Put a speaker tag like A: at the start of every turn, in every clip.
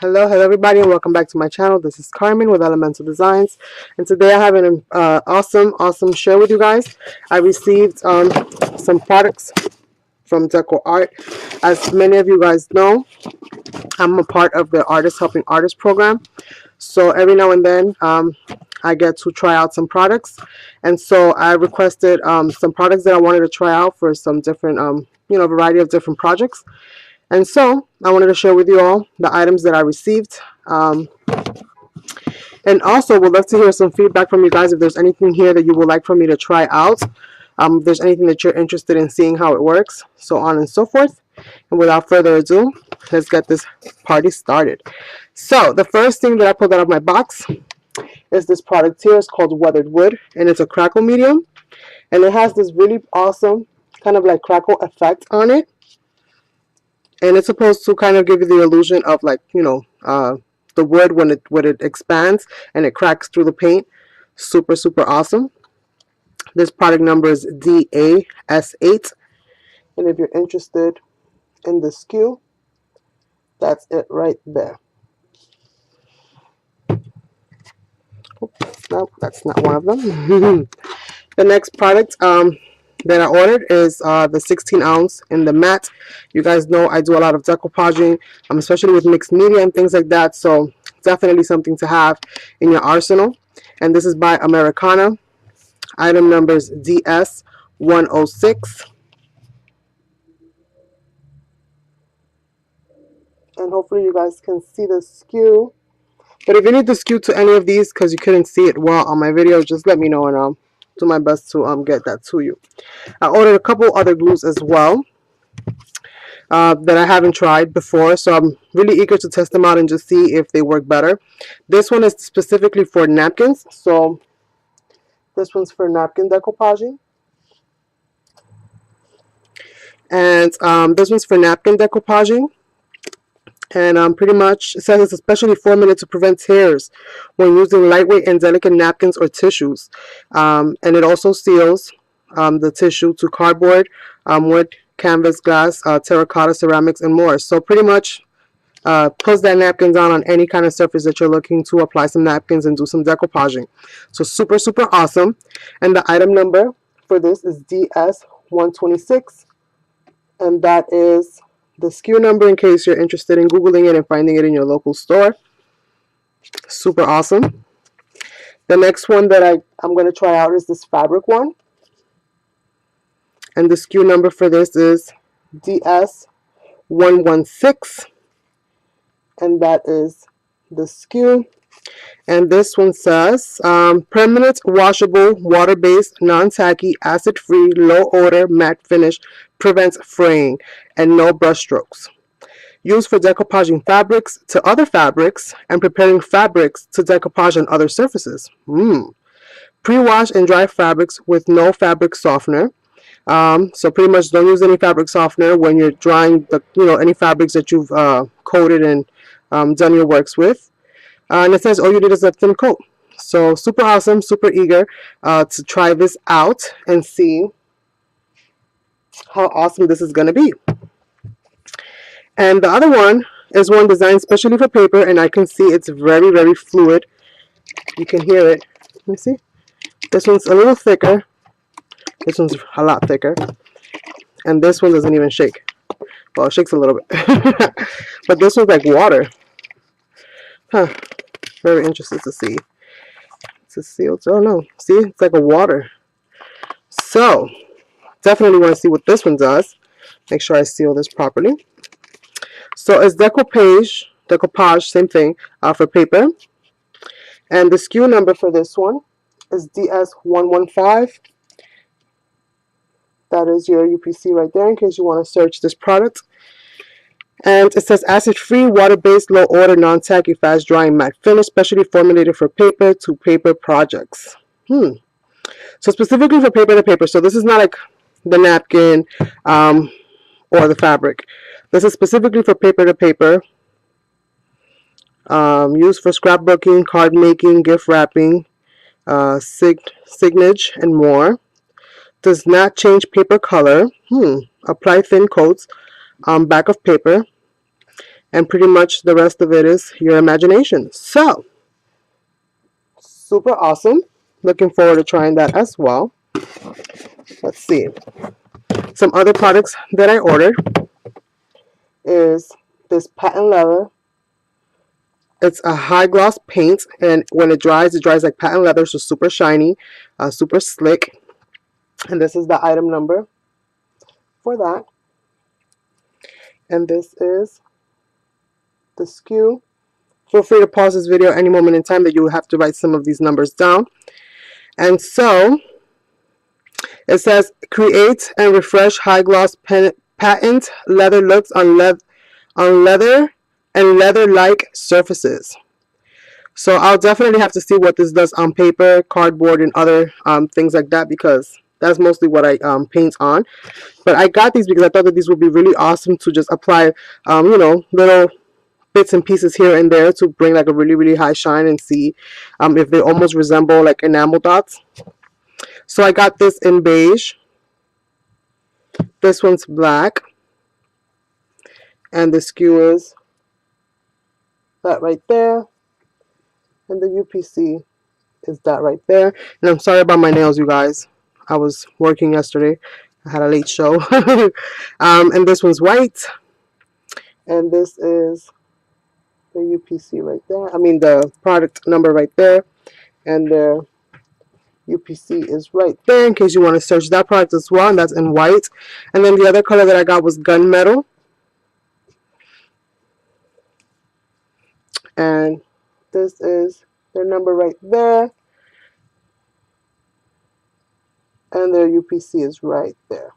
A: Hello everybody, and welcome back to my channel. This is Carmen with Elemental Designs, and today I have an awesome share with you guys. I received some products from Decoart Art. As many of you guys know, I'm a part of the Artists Helping Artists program, so every now and then I get to try out some products, and so I requested some products that I wanted to try out for some different variety of different projects. And so I wanted to share with you all the items that I received. And also would love to hear some feedback from you guys if there's anything here that you would like for me to try out. If there's anything that you're interested in seeing how it works, so on and so forth. And without further ado, let's get this party started. So the first thing that I pulled out of my box is this product here. It's called Weathered Wood, and it's a crackle medium. And it has this really awesome kind of like crackle effect on it. And it's supposed to kind of give you the illusion of like, the wood when it expands and it cracks through the paint. Super awesome. This product number is DAS8. And if you're interested in the SKU, that's it right there. No, that's not one of them. The next product that I ordered is the 16 ounce in the matte. You guys know I do a lot of decoupaging, especially with mixed media and things like that, so definitely something to have in your arsenal. And this is by Americana. Item number is DS106. And hopefully you guys can see the SKU. But if you need the SKU to any of these because you couldn't see it well on my video, just let me know and I'll do my best to get that to you. I ordered a couple other glues as well that I haven't tried before, so I'm really eager to test them out and just see if they work better. This one is specifically for napkins, so this one's for napkin decoupaging. And this one's for napkin decoupaging. And pretty much it says it's especially formulated to prevent tears when using lightweight and delicate napkins or tissues. And it also seals the tissue to cardboard, wood, canvas, glass, terracotta, ceramics, and more. So pretty much puts that napkin down on any kind of surface that you're looking to apply some napkins and do some decoupaging. So super awesome. And the item number for this is DS126. And that is the SKU number in case you're interested in Googling it and finding it in your local store. Super awesome. The next one that I'm going to try out is this fabric one. And the SKU number for this is DS116. And that is the SKU. And this one says, permanent, washable, water-based, non-tacky, acid-free, low-odor, matte finish, prevents fraying, and no brush strokes. Used for decoupaging fabrics to other fabrics and preparing fabrics to decoupage on other surfaces. Pre-wash and dry fabrics with no fabric softener. So pretty much don't use any fabric softener when you're drying the, any fabrics that you've coated and done your works with. And it says all you need is a thin coat. So super awesome, super eager to try this out and see how awesome this is going to be. And the other one is one designed specially for paper, and I can see it's very fluid. You can hear it. Let me see. This one's a little thicker. This one's a lot thicker. And this one doesn't even shake. Well, it shakes a little bit. But this one's like water. Huh. Very interested to see. It's a sealed. Oh no. See? It's like a water. So, definitely want to see what this one does. Make sure I seal this properly. So, it's Decoupage, same thing, for paper. And the SKU number for this one is DS115. That is your UPC right there in case you want to search this product. And it says acid-free, water-based, low-odor, non-tacky, fast-drying matte finish, specially formulated for paper to paper projects. So specifically for paper to paper. So this is not like the napkin or the fabric. This is specifically for paper to paper. Used for scrapbooking, card making, gift wrapping, signage, and more. Does not change paper color. Apply thin coats on back of paper. and pretty much the rest of it is your imagination. So, super awesome. Looking forward to trying that as well. Let's see. Some other products that I ordered is this patent leather. It's a high gloss paint, and when it dries like patent leather, so super shiny, super slick. And this is the item number for that. And this is the SKU. Feel free to pause this video any moment in time that you will have to write some of these numbers down. And so it says create and refresh high gloss patent leather looks on leather and leather-like surfaces. So I'll definitely have to see what this does on paper, cardboard, and other things like that, because that's mostly what I paint on. But I got these because I thought that these would be really awesome to just apply, you know, little bits and pieces here and there to bring like a really, really high shine and see if they almost resemble like enamel dots. So I got this in beige. This one's black. And the SKU is that right there. And the UPC is that right there. And I'm sorry about my nails, you guys. I was working yesterday. I had a late show. And this one's white. And this is the UPC right there. I mean the product number right there. And the UPC is right there in case you want to search that product as well. And that's in white. And then the other color that I got was gunmetal. And this is their number right there. And their UPC is right there.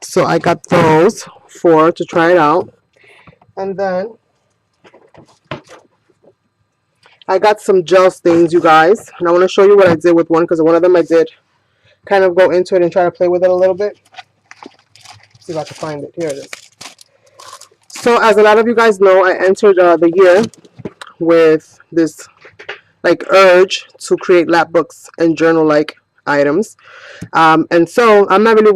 A: So I got those 4 to try it out. And then I got some gel stains, you guys. And I want to show you what I did with one, because one of them I did kind of go into it and try to play with it a little bit. Let's see if I can find it. Here it is. So as a lot of you guys know, I entered the year with this like urge to create lapbooks and journal like items, and so I'm not really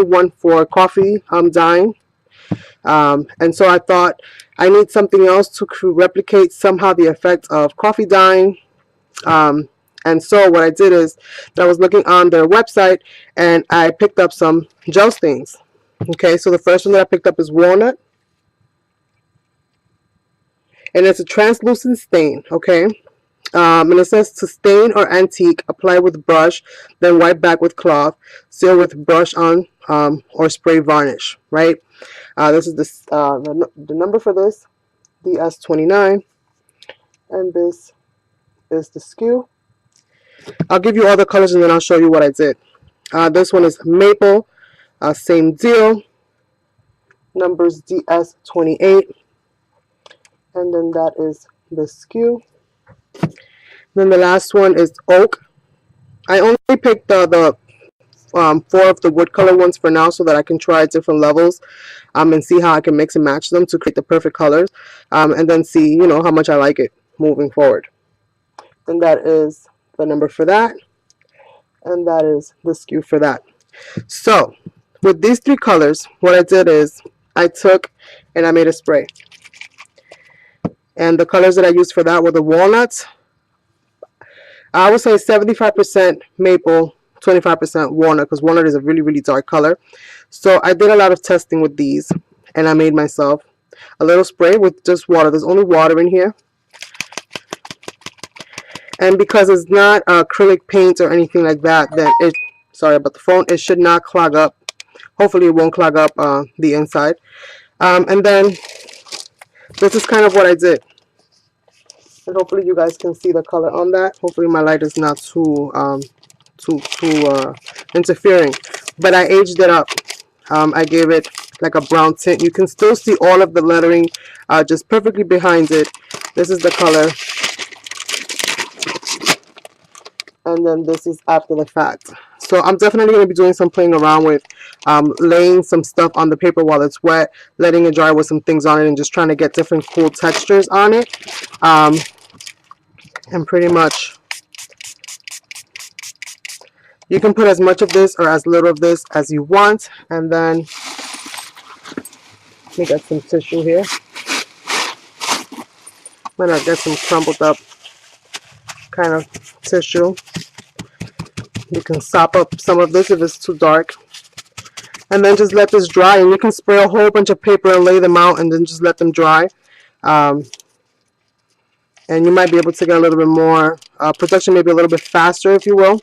A: one for coffee dyeing, and so I thought I need something else to replicate somehow the effect of coffee dyeing, and so what I did is I was looking on their website and I picked up some gel stains. Okay, so the first one that I picked up is walnut. And it's a translucent stain, okay? And it says to stain or antique, apply with brush, then wipe back with cloth, seal with brush on or spray varnish, right? This is the number for this, DS29, and this is the SKU. I'll give you all the colors and then I'll show you what I did. This one is maple, same deal, numbers DS28. And then that is the SKU. Then the last one is oak. I only picked the 4 of the wood color ones for now so that I can try different levels and see how I can mix and match them to create the perfect colors, and then see, you know, how much I like it moving forward. And that is the number for that. And that is the SKU for that. So with these 3 colors, what I did is I took and I made a spray. And the colors that I used for that were the walnuts. I would say 75% maple, 25% walnut, because walnut is a really, really dark color. So I did a lot of testing with these, and I made myself a little spray with just water. There's only water in here. And because it's not acrylic paint or anything like that, then sorry about the phone, it should not clog up. Hopefully it won't clog up the inside. And then this is kind of what I did. And hopefully you guys can see the color on that. Hopefully my light is not too interfering. But I aged it up. I gave it like a brown tint. You can still see all of the lettering just perfectly behind it. This is the color. And then this is after the fact. So I'm definitely going to be doing some playing around with laying some stuff on the paper while it's wet, letting it dry with some things on it, and just trying to get different cool textures on it. And pretty much you can put as much of this or as little of this as you want. And then Let me get some tissue here. Why not get some crumpled up kind of tissue? You can sop up some of this if it's too dark. And then just let this dry. And you can spray a whole bunch of paper and lay them out and then just let them dry. And you might be able to get a little bit more production, maybe a little bit faster, if you will,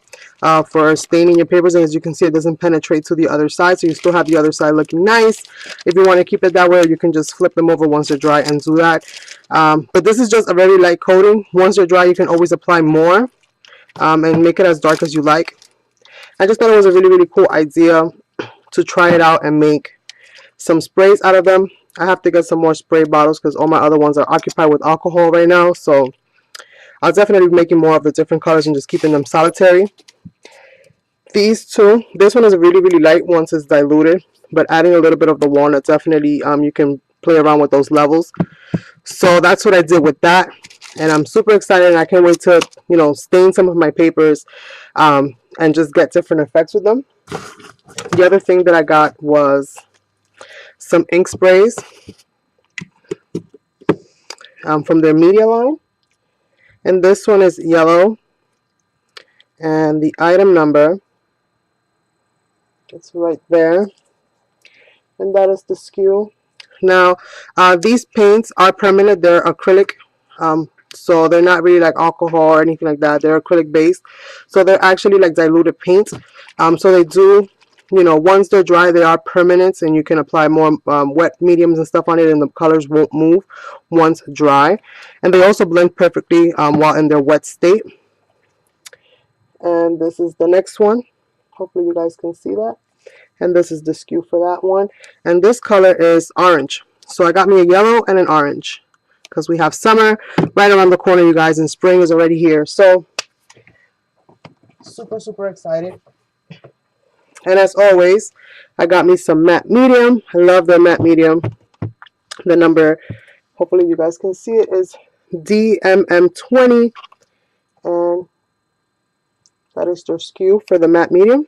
A: for staining your papers. And as you can see, it doesn't penetrate to the other side, so you still have the other side looking nice. If you want to keep it that way, you can just flip them over once they're dry and do that. But this is just a very light coating. Once they're dry, you can always apply more and make it as dark as you like. I just thought it was a really, really cool idea to try it out and make some sprays out of them. I have to get some more spray bottles because all my other ones are occupied with alcohol right now. So I'll definitely be making more of the different colors and just keeping them solitary. These two, this one is really, really light once it's diluted, but adding a little bit of the walnut, definitely you can play around with those levels. So that's what I did with that. And I'm super excited, and I can't wait to, you know, stain some of my papers and just get different effects with them. The other thing that I got was some ink sprays from their media line. And this one is yellow. And the item number, it's right there. And that is the SKU. Now, these paints are permanent. They're acrylic. So they're not really like alcohol or anything like that. They're acrylic based. So they're actually like diluted paint. So they do, you know, once they're dry, they are permanent, and you can apply more wet mediums and stuff on it, and the colors won't move once dry. And they also blend perfectly while in their wet state. And this is the next one. Hopefully you guys can see that. And this is the SKU for that one. And this color is orange. So I got me a yellow and an orange because we have summer right around the corner, you guys, and spring is already here. So super, super excited. And as always, I got me some matte medium. I love the matte medium. The number, hopefully you guys can see it, is DMM20. And that is their SKU for the matte medium.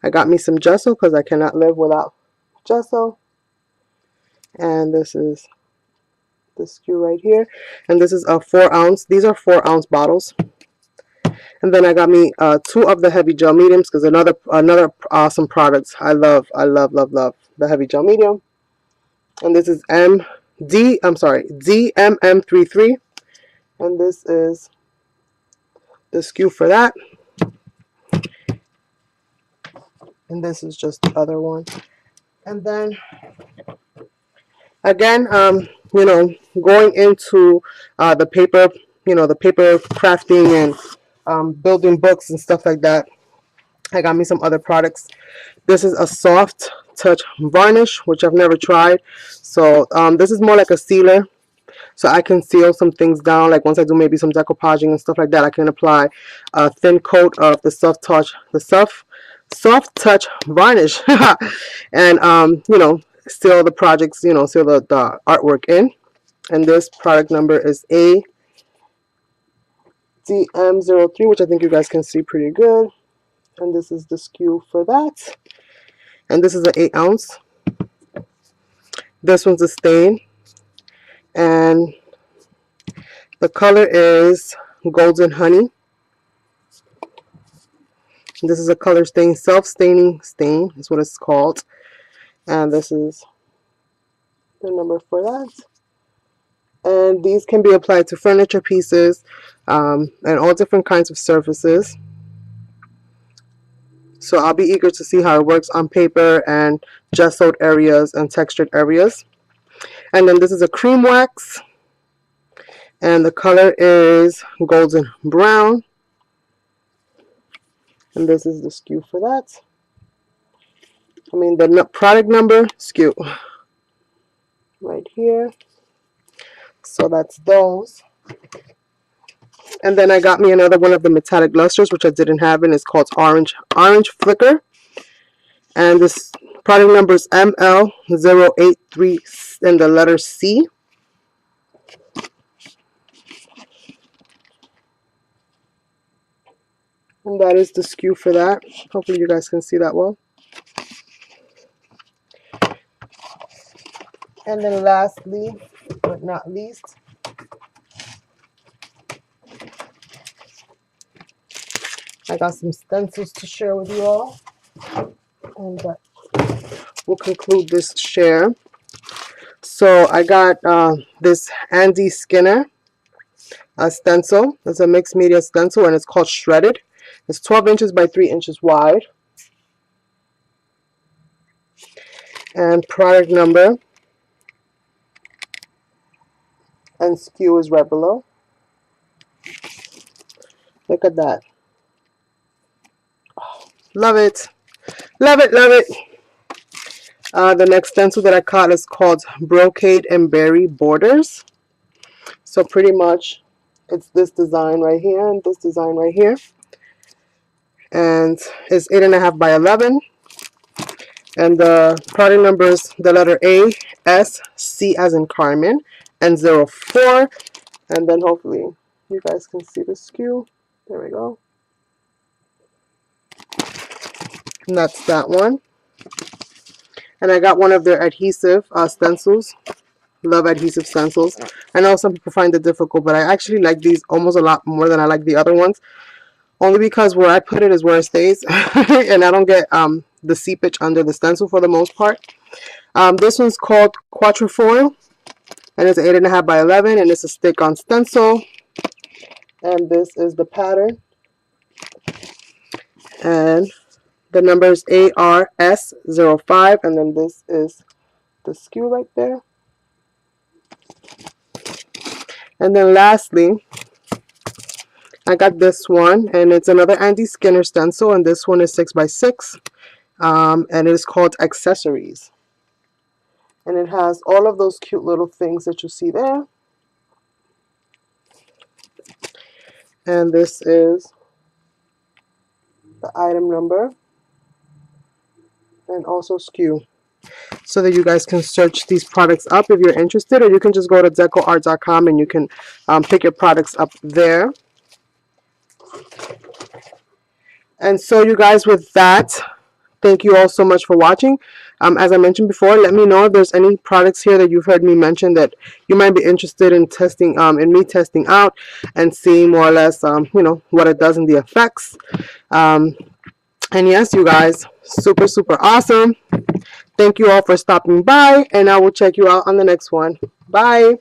A: I got me some gesso because I cannot live without gesso. And this is the SKU right here. And this is a 4 ounce. These are 4 ounce bottles. And then I got me 2 of the heavy gel mediums because another awesome product. I love the heavy gel medium. And this is DMM33. And this is the SKU for that. And this is just the other one. And then again, you know, going into the paper, you know, the paper crafting and building books and stuff like that, I got me some other products. This is a soft touch varnish, which I've never tried. So this is more like a sealer. So I can seal some things down, like once I do maybe some decoupaging and stuff like that, I can apply a thin coat of the soft touch varnish and you know, seal the projects, you know, seal the artwork in. And this product number is ADM03, which I think you guys can see pretty good. And this is the SKU for that. And this is an 8 ounce. This one's a stain. And the color is Golden Honey. This is a color stain, self-staining stain is what it's called. And this is the number for that. And these can be applied to furniture pieces and all different kinds of surfaces. So I'll be eager to see how it works on paper and gessoed areas and textured areas. And then this is a cream wax. And the color is golden brown. And this is the SKU for that. I mean, the product number, SKU. Right here. So that's those. And then I got me another one of the metallic lusters, which I didn't have, and it's called Orange Flicker. And this product number is ML083 and the letter C. And that is the SKU for that. Hopefully you guys can see that well. And then lastly, but not least, I got some stencils to share with you all. And we'll conclude this share. So I got this Andy Skinner stencil. It's a mixed media stencil, and it's called Shredded. It's 12 inches by 3 inches wide. And product number and SKU is right below. Look at that. Oh, love it. Love it, love it. The next stencil that I caught is called Brocade and Berry Borders. So pretty much it's this design right here and this design right here. And it's 8.5 by 11. And the product number is the letter A, S, C as in Carmen, and 04. And then hopefully you guys can see the SKU. There we go. And that's that one. And I got one of their adhesive stencils. Love adhesive stencils. I know some people find it difficult, but I actually like these almost a lot more than I like the other ones. Only because where I put it is where it stays. And I don't get the seepage under the stencil for the most part. This one's called Quatrefoil. And it's 8.5 by 11. And it's a stick-on stencil. And this is the pattern. And the number is ARS05. And then this is the SKU right there. And then lastly, I got this one, and it's another Andy Skinner stencil, and this one is 6 by 6, and it is called Accessories. And it has all of those cute little things that you see there. And this is the item number and also SKU, so that you guys can search these products up if you're interested, or you can just go to decoart.com and you can pick your products up there. And so you guys, with that, thank you all so much for watching. As I mentioned before, let me know if there's any products here that you've heard me mention that you might be interested in testing, in me testing out and seeing more or less, you know, what it does in the effects. And yes, you guys, super, super awesome. Thank you all for stopping by, and I will check you out on the next one. Bye.